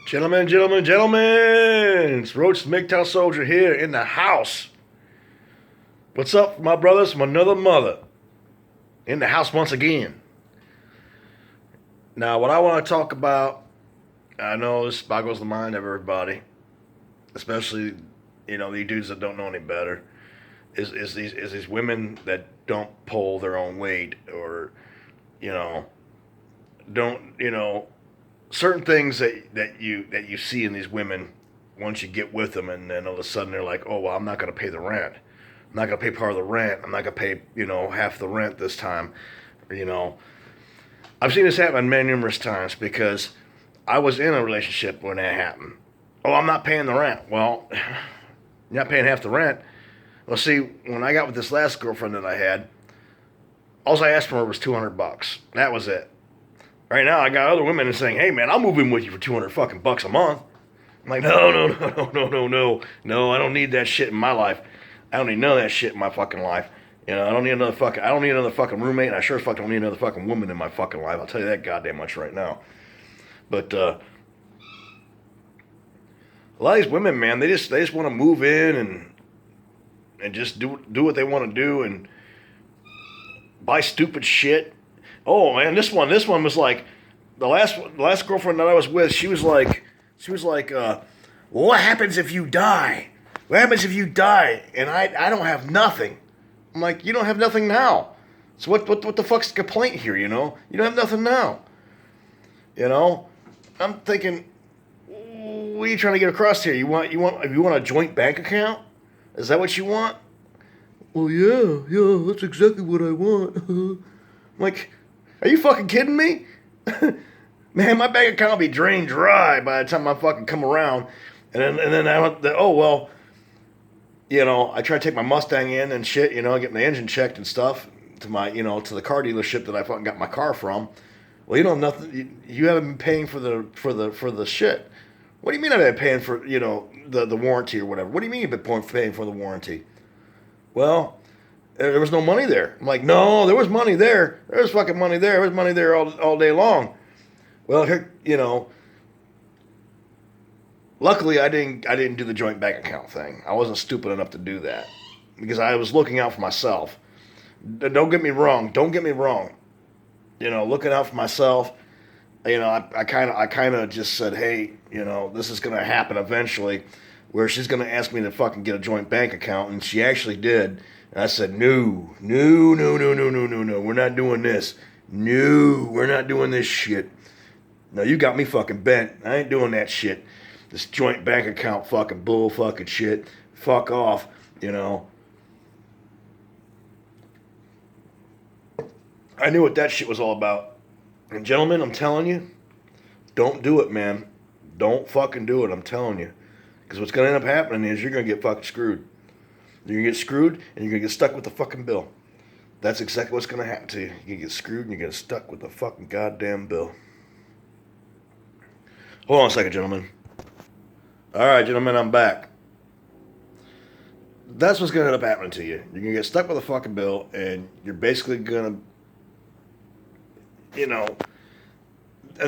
Gentlemen, it's Roach the MGTOW Soldier here in the house. What's up, my brothers from another mother? In the house once again. Now, what I want to talk about, I know this boggles the mind of everybody, especially, these dudes that don't know any better, is these women that don't pull their own weight or, don't, certain things that you see in these women once you get with them, and then all of a sudden they're like, oh well, I'm not going to pay the rent. I'm not going to pay part of the rent. I'm not going to pay half the rent this time. I've seen this happen many numerous times because I was in a relationship when that happened. Oh, I'm not paying the rent. Well, you're not paying half the rent. Well, see, when I got with this last girlfriend that I had, all I asked for was $200. That was it. Right now, I got other women saying, "Hey, man, I'll move in with you for $200 a month." I'm like, no. I don't need that shit in my life. I don't need none of that shit in my fucking life. I don't need another fucking roommate, and I sure as fuck don't need another fucking woman in my fucking life. I'll tell you that goddamn much right now. But a lot of these women, man, they just want to move in and just do what they want to do and buy stupid shit. Oh man, this one was like the last girlfriend that I was with. She was like, well, what happens if you die? What happens if you die and I don't have nothing? I'm like, you don't have nothing now. So what the fuck's the complaint here? You don't have nothing now. I'm thinking, what are you trying to get across here? You want a joint bank account? Is that what you want? Well, yeah, that's exactly what I want. I'm like, are you fucking kidding me? Man, my bank account will be drained dry by the time I fucking come around. And then I went, oh, well, I try to take my Mustang in and shit, getting the engine checked and stuff to my, to the car dealership that I fucking got my car from. Well, you don't have nothing, you haven't been paying for the shit. What do you mean I've been paying for, the warranty or whatever? What do you mean you've been paying for the warranty? Well, there was no money there. I'm like, no, there was money there. There was fucking money there. There was money there all day long. Well, here, luckily I didn't do the joint bank account thing. I wasn't stupid enough to do that because I was looking out for myself. Don't get me wrong. Looking out for myself. I kind of just said, hey, this is gonna happen eventually, where she's gonna ask me to fucking get a joint bank account, and she actually did. And I said, no, we're not doing this. No, we're not doing this shit. No, you got me fucking bent. I ain't doing that shit. This joint bank account fucking bull fucking shit. Fuck off, I knew what that shit was all about. And gentlemen, I'm telling you, don't do it, man. Don't fucking do it, I'm telling you. Because what's going to end up happening is you're going to get fucking screwed. You're going to get screwed, and you're going to get stuck with the fucking bill. That's exactly what's going to happen to you. You're going to get screwed, and you're going to get stuck with the fucking goddamn bill. Hold on a second, gentlemen. All right, gentlemen, I'm back. That's what's going to end up happening to you. You're going to get stuck with a fucking bill, and you're basically going to, And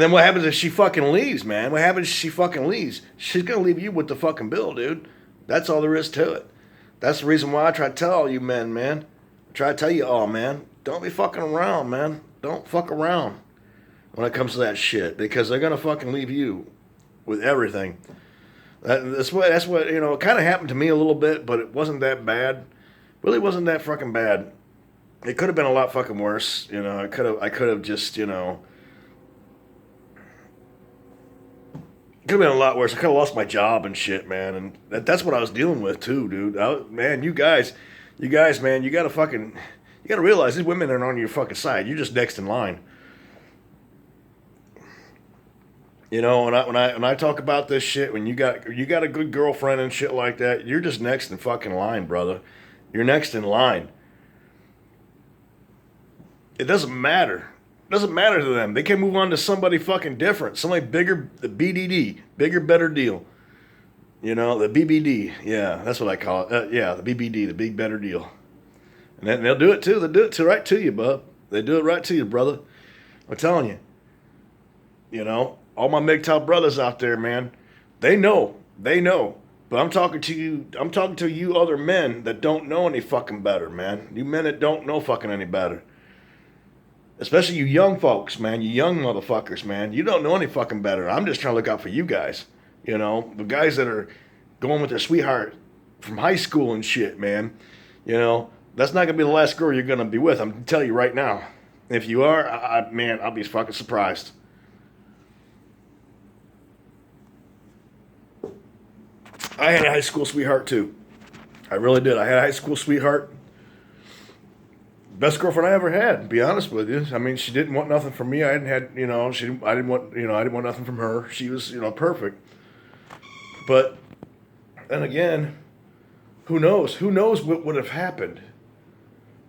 then what happens if she fucking leaves, man? What happens if she fucking leaves? She's going to leave you with the fucking bill, dude. That's all there is to it. That's the reason why I try to tell all you men, man. I try to tell you all, man. Don't be fucking around, man. Don't fuck around when it comes to that shit. Because they're going to fucking leave you with everything. That's what it kind of happened to me a little bit, but it wasn't that bad. Really wasn't that fucking bad. It could have been a lot fucking worse. I could have just, It could have been a lot worse. I could have lost my job and shit, man. And that's what I was dealing with too, dude. Man, you guys, man, you gotta realize these women aren't on your fucking side. You're just next in line. When I talk about this shit, when you got a good girlfriend and shit like that, you're just next in fucking line, brother. You're next in line. It doesn't matter. It doesn't matter to them. They can move on to somebody fucking different. Somebody bigger, the BDD, bigger, better deal. The BBD. Yeah, that's what I call it. The BBD, the big, better deal. And they'll do it too. They'll do it right to you, bub. They do it right to you, brother. I'm telling you. all my MGTOW brothers out there, man, they know. They know. But I'm talking to you. I'm talking to you other men that don't know any fucking better, man. You men that don't know fucking any better. Especially you young folks, man. You young motherfuckers, man. You don't know any fucking better. I'm just trying to look out for you guys. You know, the guys that are going with their sweetheart from high school and shit, man. You know, that's not gonna be the last girl you're gonna be with. I'm gonna tell you right now. If you are, man, I'll be fucking surprised. I had a high school sweetheart too. I really did. I had a high school sweetheart. Best girlfriend I ever had, to be honest with you. I mean, she didn't want nothing from me. I didn't had, you know, I didn't want nothing from her. She was, you know, perfect. But then again, who knows? Who knows what would have happened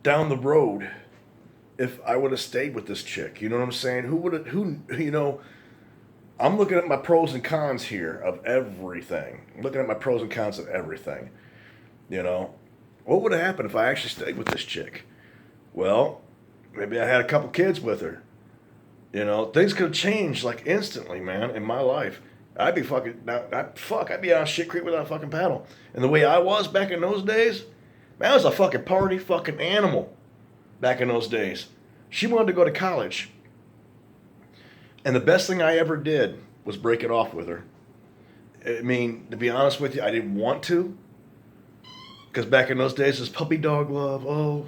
down the road if I would have stayed with this chick? You know what I'm saying? You know, I'm looking at my pros and cons here of everything. I'm looking at my pros and cons of everything. You know, what would have happened if I actually stayed with this chick? Well, maybe I had a couple kids with her. You know, things could have changed like instantly, man, in my life. I'd be I'd be on shit creek without a fucking paddle. And the way I was back in those days, man, I was a fucking party fucking animal back in those days. She wanted to go to college. And the best thing I ever did was break it off with her. I mean, to be honest with you, I didn't want to. Because back in those days, it's puppy dog love. Oh,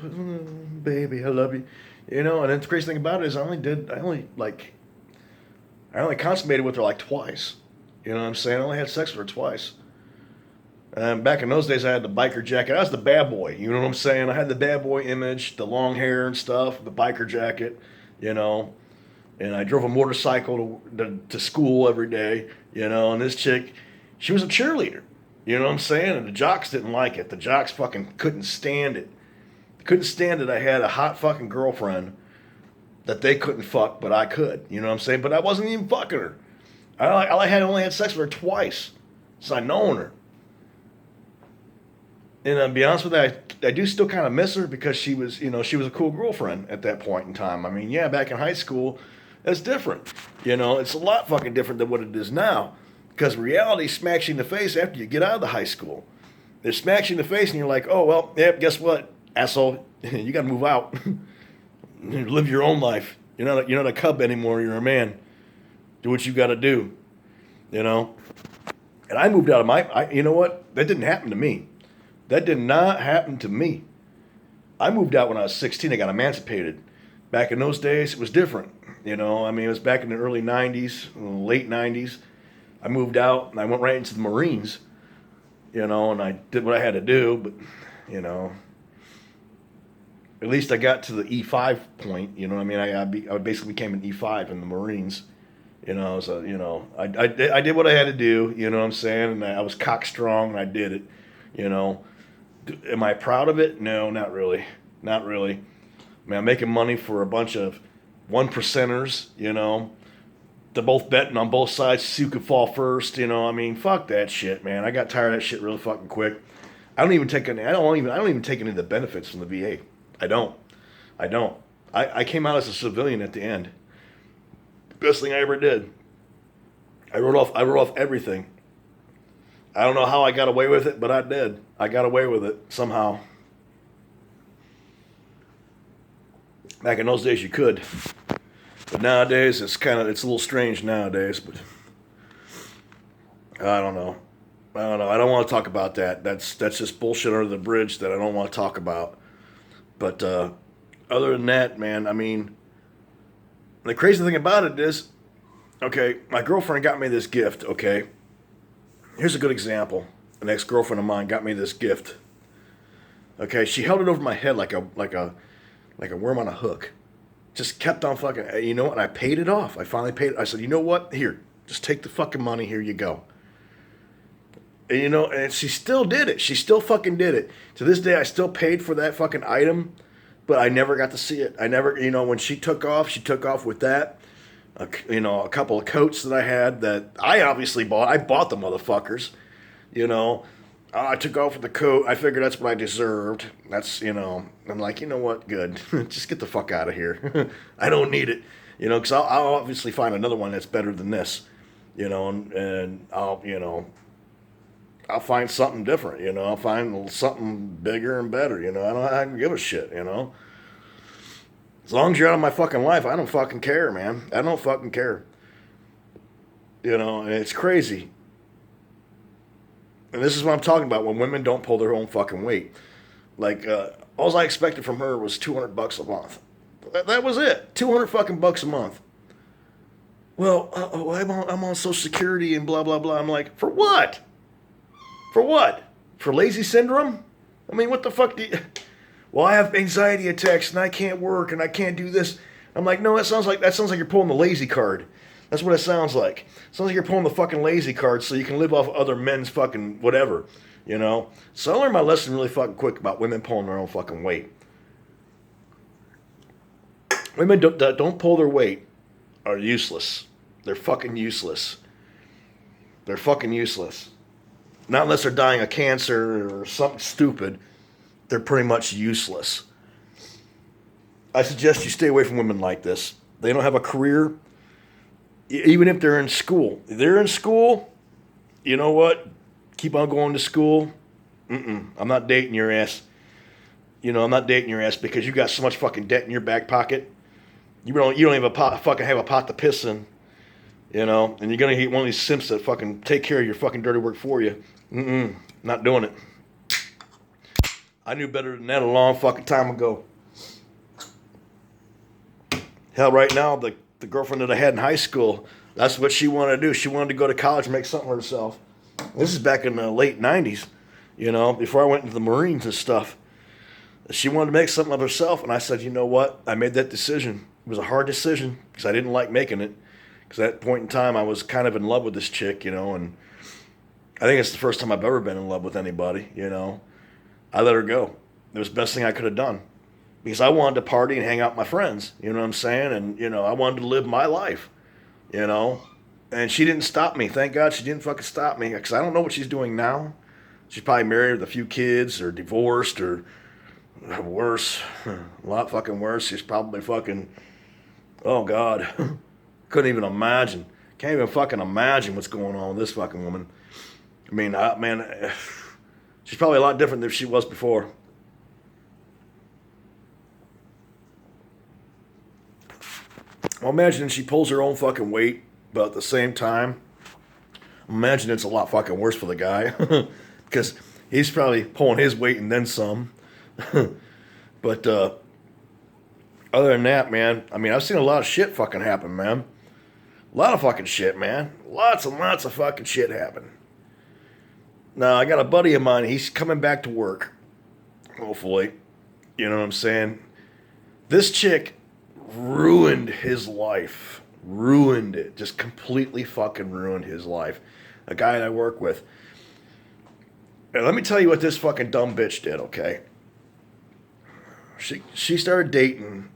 baby, I love you. You know, and then the crazy thing about it is I only consummated with her like twice. You know what I'm saying? I only had sex with her twice. And back in those days, I had the biker jacket. I was the bad boy. You know what I'm saying? I had the bad boy image, the long hair and stuff, the biker jacket, you know. And I drove a motorcycle to school every day, you know. And this chick, she was a cheerleader. You know what I'm saying? And the jocks didn't like it. The jocks fucking couldn't stand it. Couldn't stand it. I had a hot fucking girlfriend that they couldn't fuck, but I could. You know what I'm saying? But I wasn't even fucking her. I only had sex with her twice since I known her. And to be honest with you, I do still kind of miss her because she was a cool girlfriend at that point in time. I mean, yeah, back in high school, it's different. You know, it's a lot fucking different than what it is now. Because reality smacks you in the face after you get out of the high school. It smacks you in the face and you're like, oh, well, yeah, guess what, asshole? You got to move out. Live your own life. You're not a cub anymore. You're a man. Do what you got to do, you know? And I moved out of you know what? That didn't happen to me. That did not happen to me. I moved out when I was 16. I got emancipated. Back in those days, it was different. You know, I mean, it was back in the early 90s, late 90s. I moved out and I went right into the Marines, you know, and I did what I had to do, but, you know, at least I got to the E5 point, you know what I mean? I basically became an E5 in the Marines, you know, so, you know, I did what I had to do, you know what I'm saying? And I was cock strong and I did it, you know. Am I proud of it? No, not really. Not really. I mean, I'm making money for a bunch of one percenters, you know. They're both betting on both sides to see who could fall first, you know. I mean, fuck that shit, man. I got tired of that shit really fucking quick. I don't even take any of the benefits from the VA. I don't. I came out as a civilian at the end. Best thing I ever did. I wrote off everything. I don't know how I got away with it, but I did. I got away with it somehow. Back in those days, you could. But nowadays, it's a little strange nowadays, but I don't know. I don't want to talk about that. That's just bullshit under the bridge that I don't want to talk about. But other than that, man, I mean, the crazy thing about it is, okay, my girlfriend got me this gift, okay? Here's a good example. An ex-girlfriend of mine got me this gift. Okay, she held it over my head like a worm on a hook. Just kept on fucking, you know what? And I paid it off. I finally paid it. I said, you know what? Here, just take the fucking money. Here you go. And, you know, and she still did it. She still fucking did it. To this day, I still paid for that fucking item, but I never got to see it. I never, you know, when she took off with that. You know, a couple of coats that I had that I obviously bought. I bought the motherfuckers, you know. I took off with the coat. I figured that's what I deserved. That's, you know, I'm like, you know what? Good. Just get the fuck out of here. I don't need it. You know, because I'll obviously find another one that's better than this. and I'll find something different, I'll find something bigger and better, I don't give a shit, As long as you're out of my fucking life, I don't fucking care, man. I don't fucking care. And it's crazy. And this is what I'm talking about when women don't pull their own fucking weight. Like, all I expected from her was $200 a month. That was it. 200 fucking bucks a month. Well, I'm on Social Security and blah, blah, blah. I'm like, for what? For what? For lazy syndrome? I mean, what the fuck do you... Well, I have anxiety attacks and I can't work and I can't do this. I'm like, no, that sounds like you're pulling the lazy card. That's what it sounds like. It sounds like you're pulling the fucking lazy card so you can live off other men's fucking whatever, So I learned my lesson really fucking quick about women pulling their own fucking weight. Women don't pull their weight are useless. They're fucking useless. They're fucking useless. Not unless they're dying of cancer or something stupid. They're pretty much useless. I suggest you stay away from women like this. They don't have a career. Even if they're in school. If they're in school, you know what? Keep on going to school. I'm not dating your ass. I'm not dating your ass because you got so much fucking debt in your back pocket. You don't even have a pot to piss in. And you're going to hit one of these simps that fucking take care of your fucking dirty work for you. Not doing it. I knew better than that a long fucking time ago. Hell, right now, the girlfriend that I had in high school, that's what she wanted to do. She wanted to go to college and make something of herself. This is back in the late 90s, before I went into the Marines and stuff. She wanted to make something of herself, and I said, you know what? I made that decision. It was a hard decision because I didn't like making it. Because at that point in time, I was kind of in love with this chick, and I think it's the first time I've ever been in love with anybody, I let her go. It was the best thing I could have done. Because I wanted to party and hang out with my friends, you know what I'm saying? And, I wanted to live my life, And she didn't stop me. Thank God she didn't fucking stop me. Because I don't know what she's doing now. She's probably married with a few kids or divorced or worse. A lot fucking worse. She's probably fucking, oh God. Couldn't even imagine. Can't even fucking imagine what's going on with this fucking woman. I mean, man, she's probably a lot different than she was before. Well, imagine she pulls her own fucking weight, but at the same time, imagine it's a lot fucking worse for the guy. Because he's probably pulling his weight and then some. But other than that, man, I mean, I've seen a lot of shit fucking happen, man. A lot of fucking shit, man. Lots and lots of fucking shit happen. Now, I got a buddy of mine, he's coming back to work. Hopefully. You know what I'm saying? This chick ruined his life. Ruined it. Just completely fucking ruined his life. A guy that I work with. And let me tell you what this fucking dumb bitch did, okay? She started dating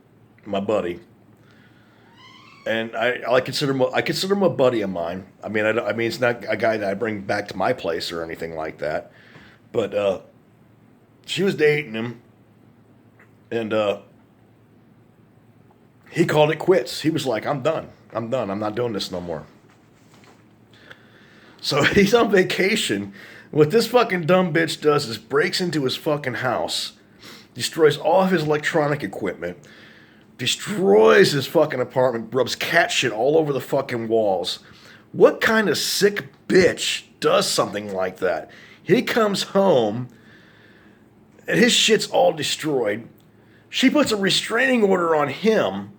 my buddy. And I consider him a buddy of mine. I mean, it's not a guy that I bring back to my place or anything like that. But she was dating him. And he called it quits. He was like, I'm done. I'm not doing this no more. So he's on vacation. What this fucking dumb bitch does is breaks into his fucking house, destroys all of his electronic equipment, destroys his fucking apartment, rubs cat shit all over the fucking walls. What kind of sick bitch does something like that? He comes home, and his shit's all destroyed. She puts a restraining order on him.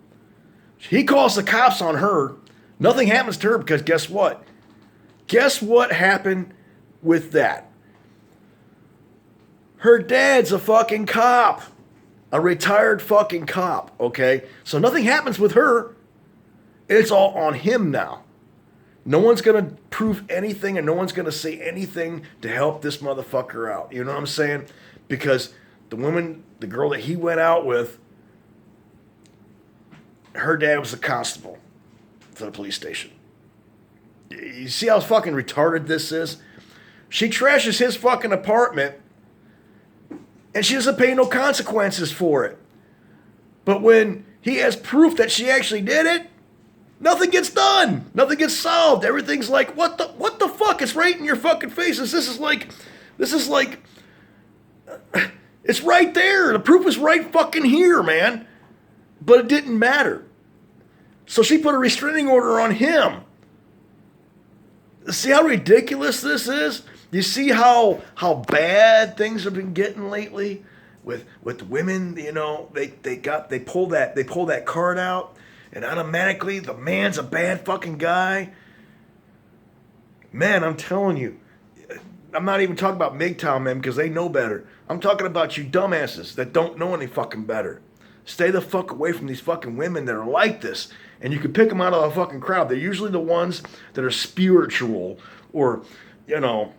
He calls the cops on her. Nothing happens to her because guess what? Guess what happened with that? Her dad's a fucking cop. A retired fucking cop, okay? So nothing happens with her. It's all on him now. No one's going to prove anything and no one's going to say anything to help this motherfucker out. You know what I'm saying? Because the girl that he went out with, her dad was a constable for the police station. You see how fucking retarded this is? She trashes his fucking apartment and she doesn't pay no consequences for it. But when he has proof that she actually did it, Nothing gets done. Nothing gets solved. Everything's like, what the fuck? It's right in your fucking faces. This is like, it's right there. The proof is right fucking here, man. But it didn't matter. So she put a restraining order on him. See how ridiculous this is? You see how bad things have been getting lately with women. You know, they pull that card out, and automatically the man's a bad fucking guy. Man, I'm telling you, I'm not even talking about MGTOW men because they know better. I'm talking about you dumbasses that don't know any fucking better. Stay the fuck away from these fucking women that are like this. And you can pick them out of the fucking crowd. They're usually the ones that are spiritual or, you know,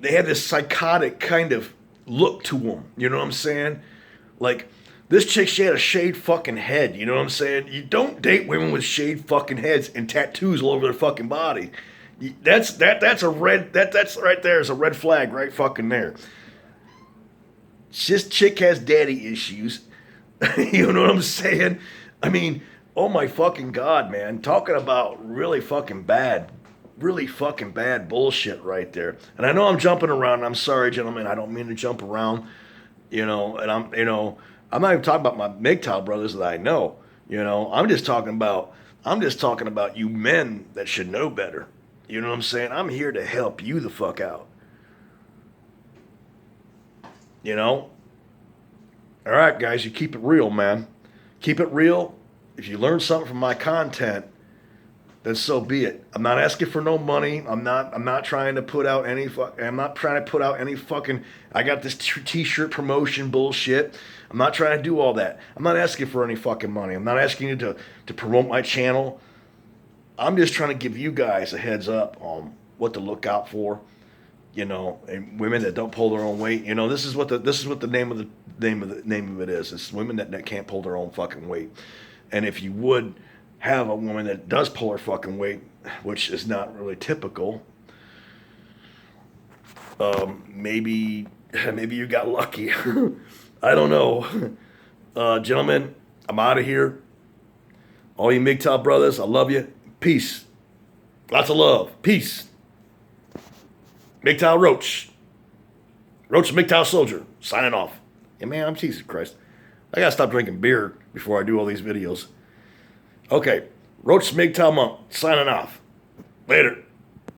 they have this psychotic kind of look to them. You know what I'm saying? Like, this chick, she had a shaved fucking head. You know what I'm saying? You don't date women with shaved fucking heads and tattoos all over their fucking body. That's right there is a red flag right fucking there. This chick has daddy issues. You know what I'm saying? I mean, oh my fucking God, man. Talking about really fucking bad bullshit right there. And I know I'm jumping around. I'm sorry, gentlemen. I don't mean to jump around, you know, and I'm not even talking about my MGTOW brothers that I know, you know. I'm just talking about you men that should know better. You know what I'm saying? I'm here to help you the fuck out. You know? All right, guys, you keep it real, man. Keep it real. If you learn something from my content, then so be it. I'm not asking for no money. I'm not trying to put out any fucking I got this t-shirt promotion bullshit. I'm not trying to do all that. I'm not asking for any fucking money. I'm not asking you to promote my channel. I'm just trying to give you guys a heads up on what to look out for. You know, and women that don't pull their own weight. You know, this is what the name of it is. It's women that can't pull their own fucking weight. And if you would have a woman that does pull her fucking weight, which is not really typical, maybe you got lucky. I don't know. Gentlemen, I'm out of here. All you MGTOW brothers, I love you. Peace. Lots of love. Peace. MGTOW Roach. Roach MGTOW Soldier. Signing off. Yeah, man, I'm Jesus Christ. I gotta stop drinking beer before I do all these videos. Okay. Roach MGTOW Monk. Signing off. Later.